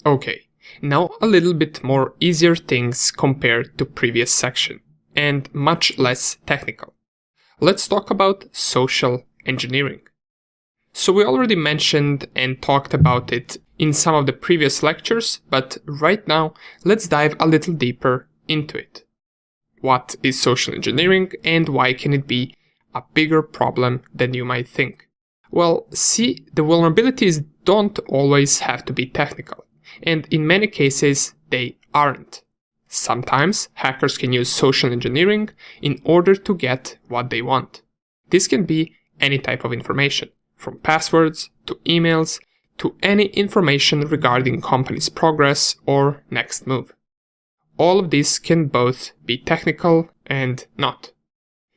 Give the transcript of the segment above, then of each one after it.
Okay, now a little bit more easier things compared to previous section, and much less technical. Let's talk about social engineering. So we already mentioned and talked about it in some of the previous lectures, but right now let's dive a little deeper into it. What is social engineering and why can it be a bigger problem than you might think? Well, see, the vulnerabilities don't always have to be technical, and in many cases they aren't. Sometimes hackers can use social engineering in order to get what they want. This can be any type of information, from passwords to emails to any information regarding company's progress or next move. All of this can both be technical and not.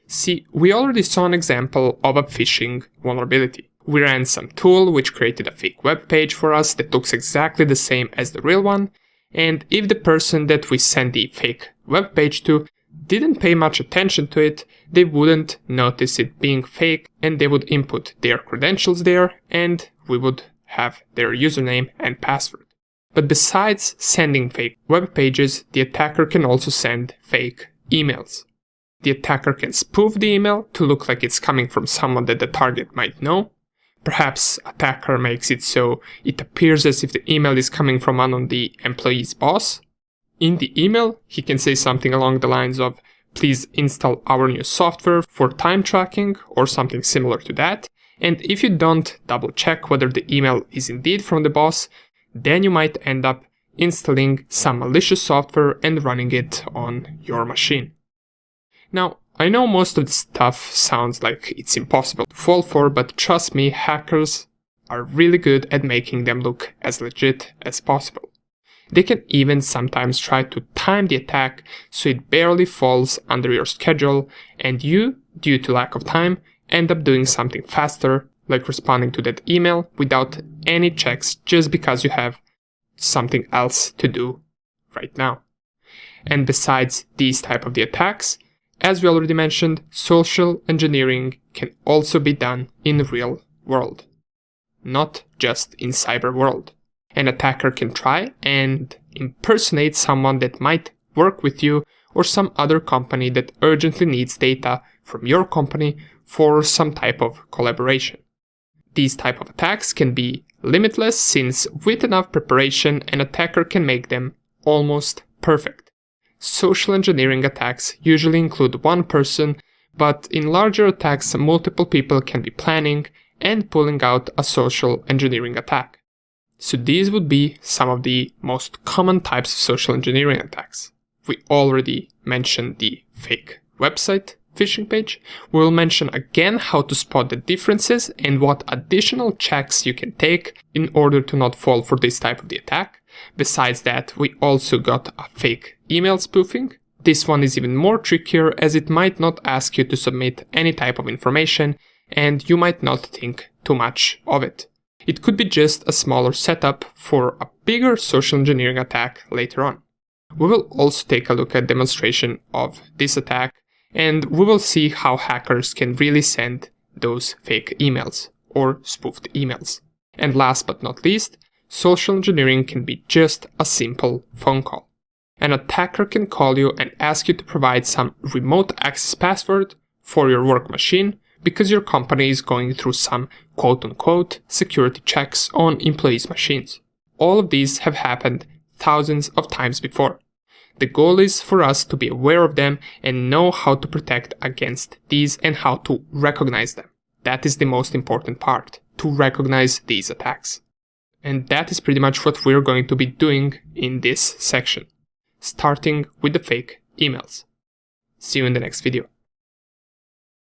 See, we already saw an example of a phishing vulnerability. We ran some tool which created a fake web page for us that looks exactly the same as the real one, and if the person that we sent the fake web page to didn't pay much attention to it, they wouldn't notice it being fake and they would input their credentials there and we would have their username and password. But besides sending fake web pages, the attacker can also send fake emails. The attacker can spoof the email to look like it's coming from someone that the target might know. Perhaps attacker makes it so it appears as if the email is coming from one of the employee's boss. In the email, he can say something along the lines of, "Please install our new software for time tracking," or something similar to that. And if you don't double check whether the email is indeed from the boss, then you might end up installing some malicious software and running it on your machine. Now, I know most of this stuff sounds like it's impossible to fall for, but trust me, hackers are really good at making them look as legit as possible. They can even sometimes try to time the attack so it barely falls under your schedule, and you, due to lack of time, end up doing something faster, like responding to that email without any checks just because you have something else to do right now. And besides these type of the attacks, as we already mentioned, social engineering can also be done in the real world, not just in cyber world. An attacker can try and impersonate someone that might work with you or some other company that urgently needs data from your company for some type of collaboration. These type of attacks can be limitless, since with enough preparation an attacker can make them almost perfect. Social engineering attacks usually include one person, but in larger attacks multiple people can be planning and pulling out a social engineering attack. So these would be some of the most common types of social engineering attacks. We already mentioned the fake website phishing page. We'll mention again how to spot the differences and what additional checks you can take in order to not fall for this type of the attack. Besides that, we also got a fake email spoofing. This one is even more trickier, as it might not ask you to submit any type of information and you might not think too much of it. It could be just a smaller setup for a bigger social engineering attack later on. We will also take a look at demonstration of this attack, and we will see how hackers can really send those fake emails or spoofed emails. And last but not least, social engineering can be just a simple phone call. An attacker can call you and ask you to provide some remote access password for your work machine because your company is going through some quote-unquote security checks on employees' machines. All of these have happened thousands of times before. The goal is for us to be aware of them and know how to protect against these and how to recognize them. That is the most important part, to recognize these attacks. And that is pretty much what we're going to be doing in this section, starting with the fake emails. See you in the next video.